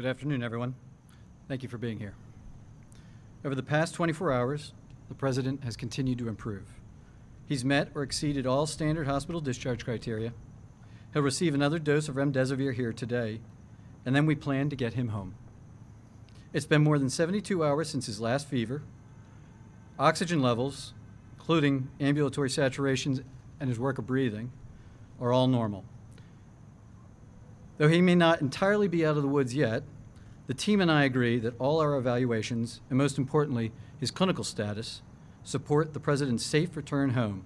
Good afternoon, everyone. Thank you for being here. Over the past 24 hours, the President has continued to improve. He's met or exceeded all standard hospital discharge criteria. He'll receive another dose of remdesivir here today, and then we plan to get him home. It's been more than 72 hours since his last fever. Oxygen levels, including ambulatory saturations and his work of breathing, are all normal. Though he may not entirely be out of the woods yet, the team and I agree that all our evaluations, and most importantly, his clinical status, support the President's safe return home,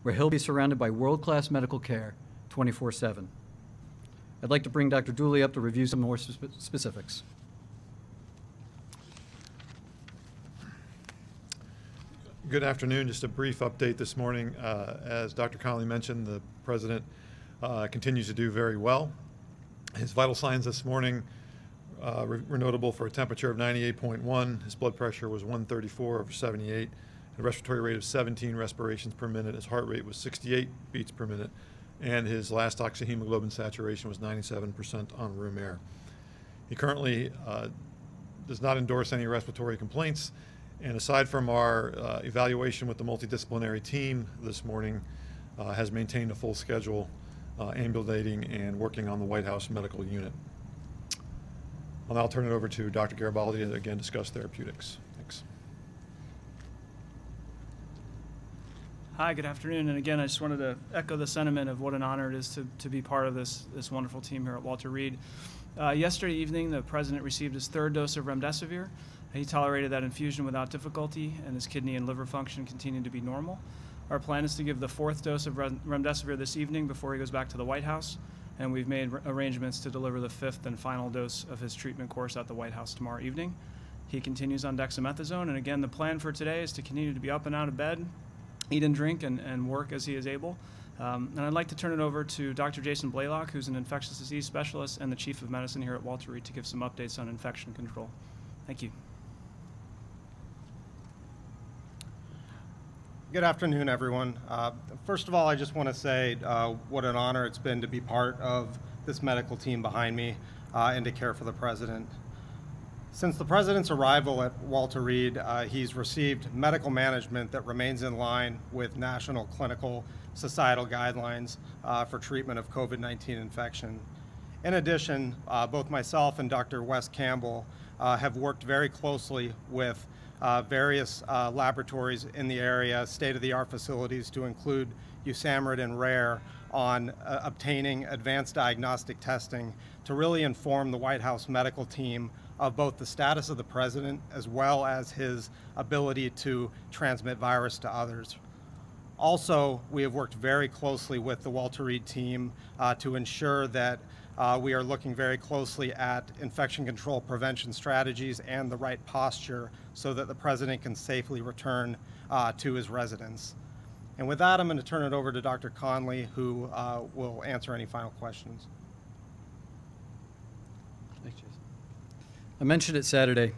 where he'll be surrounded by world-class medical care 24/7. I'd like to bring Dr. Dooley up to review some more specifics. Good afternoon. Just a brief update this morning. As Dr. Connolly mentioned, the President continues to do very well. His vital signs this morning were notable for a temperature of 98.1. His blood pressure was 134/78. A respiratory rate of 17 respirations per minute. His heart rate was 68 beats per minute. And his last oxyhemoglobin saturation was 97% on room air. He currently does not endorse any respiratory complaints. And aside from our evaluation with the multidisciplinary team this morning, has maintained a full schedule, ambulating and working on the White House medical unit. I'll now turn it over to Dr. Garibaldi to again discuss therapeutics. Thanks. Hi, good afternoon. And again, I just wanted to echo the sentiment of what an honor it is to be part of this wonderful team here at Walter Reed. Yesterday evening, the President received his third dose of remdesivir. He tolerated that infusion without difficulty, and his kidney and liver function continued to be normal. Our plan is to give the fourth dose of remdesivir this evening before he goes back to the White House, and we've made arrangements to deliver the fifth and final dose of his treatment course at the White House tomorrow evening. He continues on dexamethasone, and again, the plan for today is to continue to be up and out of bed, eat and drink, and work as he is able. And I'd like to turn it over to Dr. Jason Blaylock, who's an infectious disease specialist and the Chief of Medicine here at Walter Reed, to give some updates on infection control. Thank you. Good afternoon, everyone. First of all, I just want to say what an honor it's been to be part of this medical team behind me and to care for the President. Since the President's arrival at Walter Reed, he's received medical management that remains in line with national clinical societal guidelines for treatment of COVID-19 infection. In addition, both myself and Dr. Wes Campbell have worked very closely with various laboratories in the area, state-of-the-art facilities to include USAMRIID and RARE on obtaining advanced diagnostic testing to really inform the White House medical team of both the status of the President as well as his ability to transmit virus to others. Also, we have worked very closely with the Walter Reed team to ensure that we are looking very closely at infection control prevention strategies and the right posture so that the President can safely return to his residence. And with that, I'm going to turn it over to Dr. Conley, who will answer any final questions. Thanks, Jason. I mentioned it Saturday,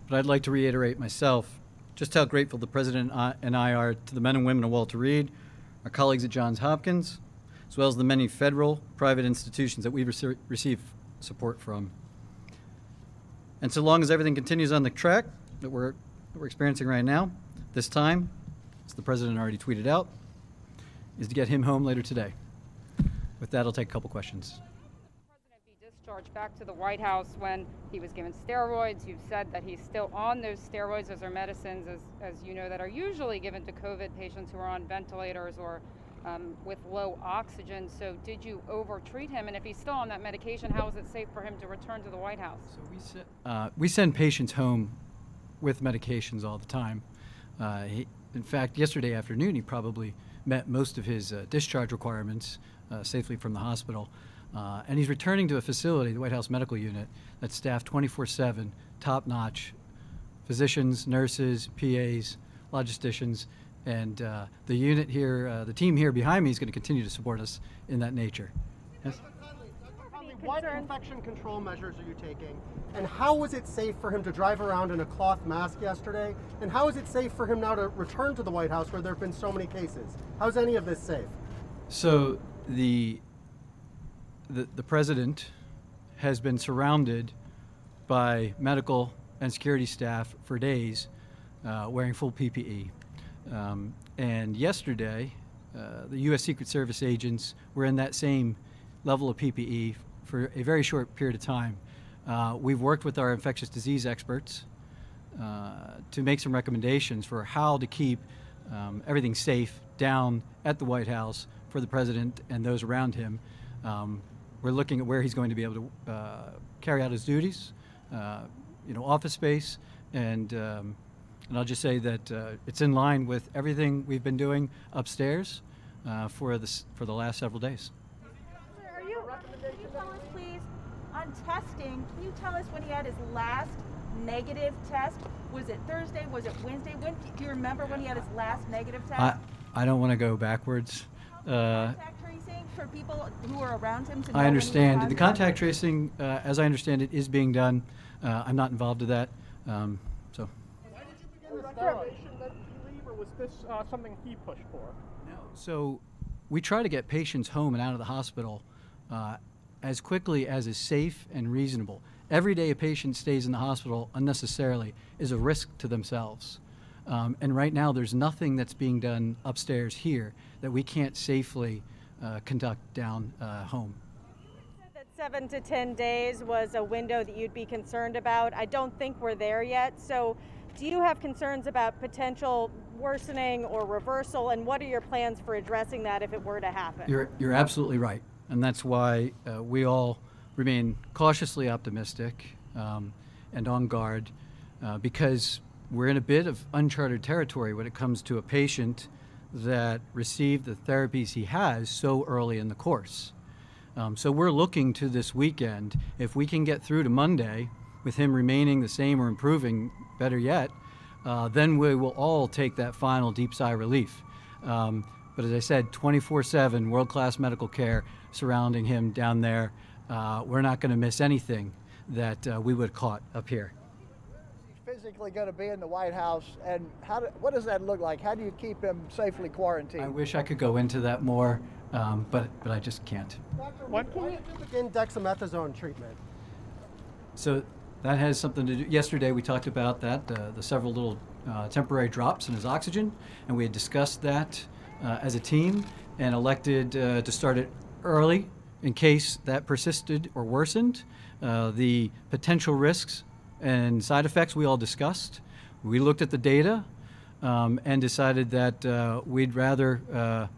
but I'd like to reiterate myself just how grateful the President and I are to the men and women of Walter Reed, our colleagues at Johns Hopkins, as well as the many federal, private institutions that we've received support from. And so long as everything continues on the track that we're experiencing right now, this time, as the President already tweeted out, is to get him home later today. With that, I'll take a couple questions. Discharged back to the White House when he was given steroids. You've said that he's still on those steroids. Those are medicines, as you know, that are usually given to COVID patients who are on ventilators or with low oxygen. So did you over-treat him? And if he's still on that medication, how is it safe for him to return to the White House? So we send patients home with medications all the time. In fact, yesterday afternoon, he probably met most of his discharge requirements safely from the hospital. And he's returning to a facility, the White House Medical Unit, that's staffed 24/7, top-notch physicians, nurses, PAs, logisticians, and the unit here, the team here behind me is going to continue to support us in that nature. Yes? What infection control measures are you taking? And how was it safe for him to drive around in a cloth mask yesterday? And how is it safe for him now to return to the White House where there have been so many cases? How's any of this safe? So the President has been surrounded by medical and security staff for days wearing full PPE. And yesterday, the U.S. Secret Service agents were in that same level of PPE for a very short period of time. We've worked with our infectious disease experts to make some recommendations for how to keep everything safe down at the White House for the president and those around him. We're looking at where he's going to be able to carry out his duties, office space, and I'll just say that it's in line with everything we've been doing upstairs for the last several days. Can you tell us, please, on testing, can you tell us when he had his last negative test? Was it Thursday? Was it Wednesday? Do you remember when he had his last negative test? I don't want to go backwards. Contact tracing for people who are around him to know I understand. when he The contact tracing, as I understand it, is being done. I'm not involved in that. So. Why did you begin the declaration that you leave, or was this something he pushed for? No. So we try to get patients home and out of the hospital as quickly as is safe and reasonable. Every day a patient stays in the hospital unnecessarily is a risk to themselves. And right now there's nothing that's being done upstairs here that we can't safely conduct down home. You said that 7 to 10 days was a window that you'd be concerned about. I don't think we're there yet. So do you have concerns about potential worsening or reversal, and what are your plans for addressing that if it were to happen? You're absolutely right. And that's why we all remain cautiously optimistic and on guard because we're in a bit of uncharted territory when it comes to a patient that received the therapies he has so early in the course. So we're looking to this weekend. If we can get through to Monday with him remaining the same or improving, better yet, then we will all take that final deep sigh of relief. But as I said, 24/7 world-class medical care surrounding him down there. We're not going to miss anything that we would have caught up here. Physically going to be in the White House, and what does that look like? How do you keep him safely quarantined? I wish I could go into that more, but I just can't. Doctor, when can you begin dexamethasone treatment? So that has something to do. Yesterday we talked about that, the several little temporary drops in his oxygen, and we had discussed that as a team and elected to start it early in case that persisted or worsened. The potential risks and side effects we all discussed. We looked at the data and decided that we'd rather,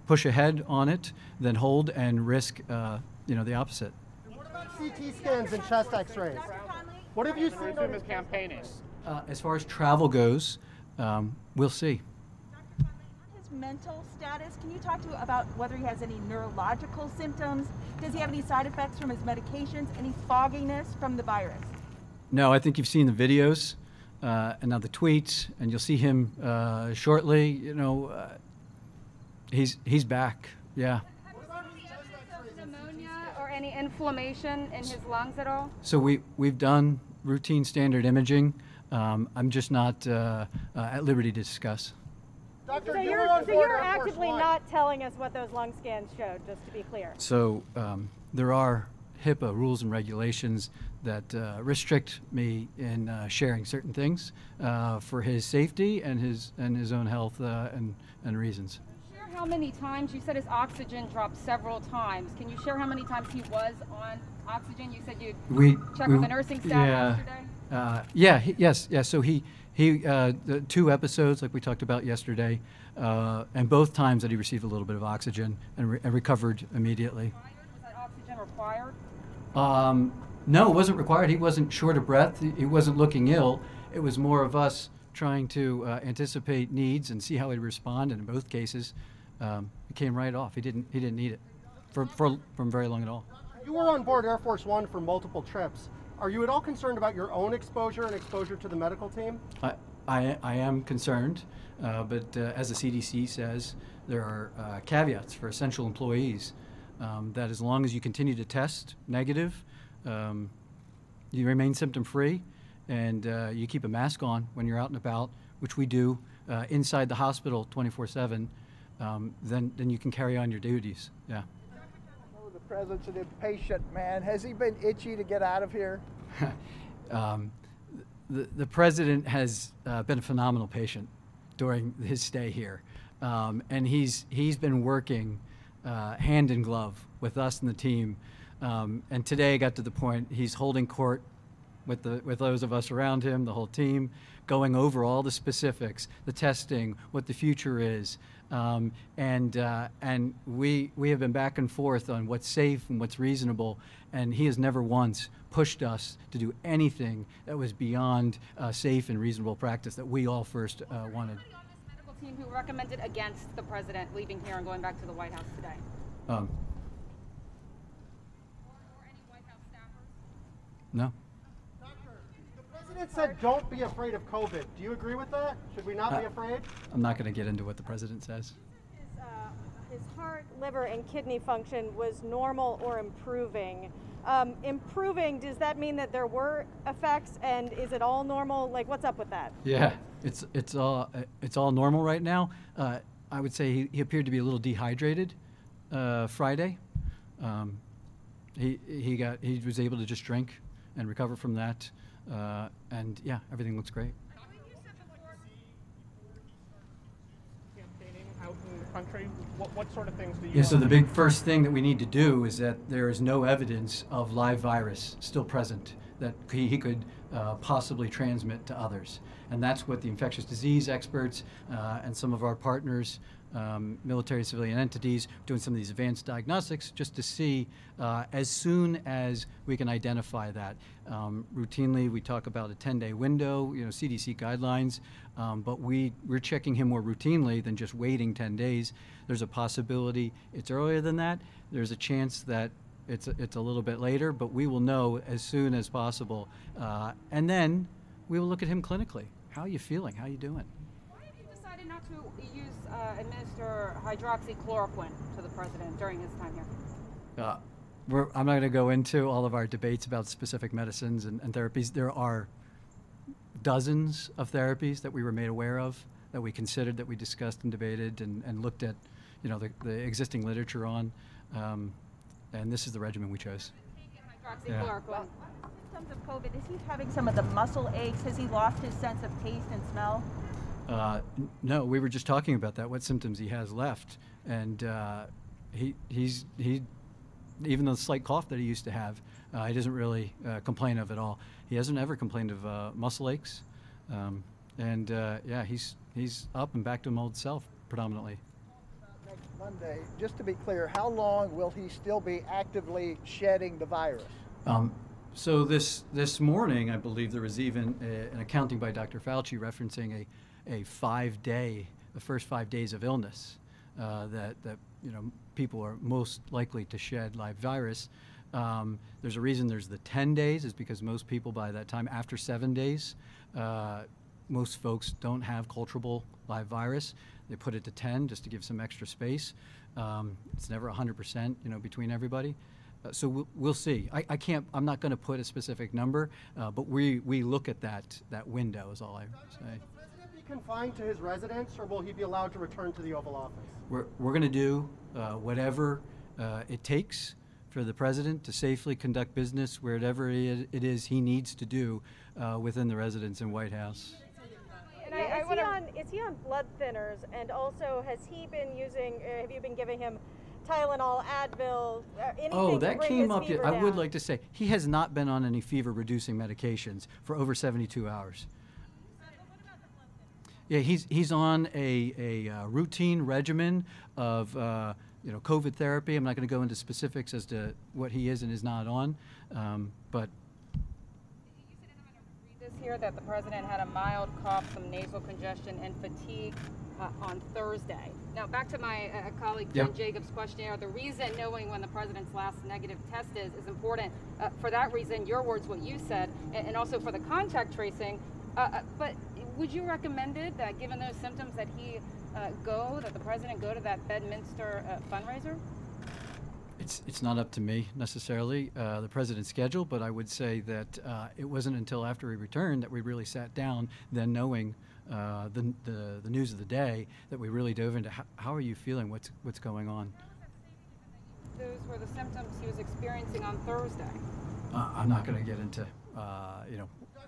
push ahead on it than hold and risk, the opposite. What about CT scans and chest X-rays? What have you seen? Resume his campaigning. As far as travel goes, we'll see. His mental status, can you talk to about whether he has any neurological symptoms? Does he have any side effects from his medications? Any fogginess from the virus? No, I think you've seen the videos and now the tweets, and you'll see him shortly. He's back. Yeah. Pneumonia or any inflammation in his lungs at all? So we've done routine standard imaging. I'm just not at liberty to discuss. Doctor, So you're actively not telling us what those lung scans showed, just to be clear. So there are HIPAA rules and regulations that restrict me in sharing certain things for his safety and his own health and reasons. Share how many times, you said his oxygen dropped several times. Can you share how many times he was on oxygen? You said you'd check with the nursing staff yesterday? Yes. So he the 2 episodes like we talked about yesterday, and both times that he received a little bit of oxygen and recovered immediately. Was that oxygen required? No, it wasn't required. He wasn't short of breath. He wasn't looking ill. It was more of us trying to anticipate needs and see how he'd respond. And in both cases, it came right off. He didn't need it from very long at all. You were on board Air Force One for multiple trips. Are you at all concerned about your own exposure and exposure to the medical team? I am concerned, but as the CDC says, there are caveats for essential employees. That as long as you continue to test negative, you remain symptom-free, and you keep a mask on when you're out and about, which we do inside the hospital 24/7, then you can carry on your duties. Yeah. The president's an impatient man. Has he been itchy to get out of here? The president has been a phenomenal patient during his stay here, and he's been working hand in glove with us and the team. And today got to the point he's holding court with those of us around him, the whole team, going over all the specifics, the testing, what the future is, and we have been back and forth on what's safe and what's reasonable, and he has never once pushed us to do anything that was beyond safe and reasonable practice that we all first wanted. Medical team who recommended against the president leaving here and going back to the White House today. Or any White House staffers? No. The president said don't be afraid of COVID. Do you agree with that? Should we not be afraid? I'm not going to get into what the president says. His heart, liver, and kidney function was normal or improving. Improving, does that mean that there were effects, and is it all normal? Like, what's up with that? Yeah, it's all normal right now. I would say he appeared to be a little dehydrated Friday. He was able to just drink and recover from that, and yeah, everything looks great. Campaigning out in the country, what sort of things do you? Yeah, so the big first thing that we need to do is that there is no evidence of live virus still present that he could possibly transmit to others. And that's what the infectious disease experts and some of our partners, military civilian entities, doing some of these advanced diagnostics just to see as soon as we can identify that. Routinely, we talk about a 10-day window, CDC guidelines, but we're checking him more routinely than just waiting 10 days. There's a possibility it's earlier than that. There's a chance that it's a little bit later, but we will know as soon as possible. And then we will look at him clinically. How are you feeling? How are you doing? Why have you decided not to administer hydroxychloroquine to the president during his time here? I'm not going to go into all of our debates about specific medicines and therapies. There are dozens of therapies that we were made aware of, that we considered, that we discussed and debated and looked at, the existing literature on. And this is the regimen we chose. Hydroxychloroquine. Symptoms of COVID, is he having some of the muscle aches? Has he lost his sense of taste and smell? No, we were just talking about that, what symptoms he has left. And he even the slight cough that he used to have, he doesn't really complain of at all. He hasn't ever complained of muscle aches. Yeah, he's up and back to his old self predominantly. Next Monday, just to be clear, how long will he still be actively shedding the virus? So this morning, I believe there was even an accounting by Dr. Fauci referencing the first 5 days of illness that people are most likely to shed live virus. There's a reason there's the 10 days is because most people by that time, after 7 days, most folks don't have culturable live virus. They put it to 10 just to give some extra space. It's never 100%, between everybody. So we'll see. I'm not going to put a specific number, but we look at that window is all I say. Will the president be confined to his residence, or will he be allowed to return to the Oval Office? We're going to do whatever it takes for the president to safely conduct business wherever it is he needs to do within the residence and White House. Is he on blood thinners? And also, have you been giving him Tylenol, Advil, anything to that bring came his up. fever I would down? like to say he has not been on any fever-reducing medications for over 72 hours. Yeah, he's on a routine regimen of COVID therapy. I'm not going to go into specifics as to what he is and is not on, but. This here that the president had a mild cough, some nasal congestion, and fatigue on Thursday. Now, back to my colleague Jen Jacobs' questionnaire. The reason knowing when the president's last negative test is important. For that reason, your words, what you said, and also for the contact tracing. But would you recommend it that, given those symptoms, that the president go to that Bedminster fundraiser? It's not up to me necessarily, the president's schedule, but I would say that it wasn't until after he returned that we really sat down, then knowing the news of the day, that we really dove into how are you feeling, what's going on. those were the symptoms he was experiencing on Thursday? I'm not going to get into,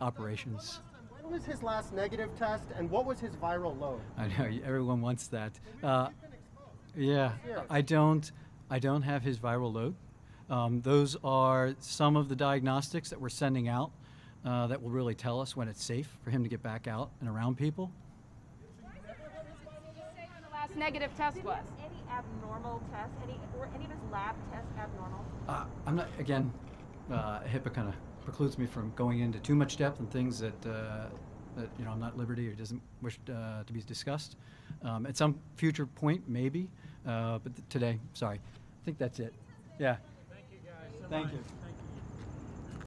operations. When was his last negative test, and what was his viral load? I know everyone wants that. Yeah, I don't have his viral load. Those are some of the diagnostics that we're sending out that will really tell us when it's safe for him to get back out and around people. What did you say when the last negative test was? Any abnormal tests? Were any of his lab tests abnormal? I'm not, again, HIPAA kind of precludes me from going into too much depth on things that I'm not at liberty or doesn't wish to be discussed. At some future point, maybe, but today, sorry. I think that's it. Yeah. Thank you, guys. Thank you.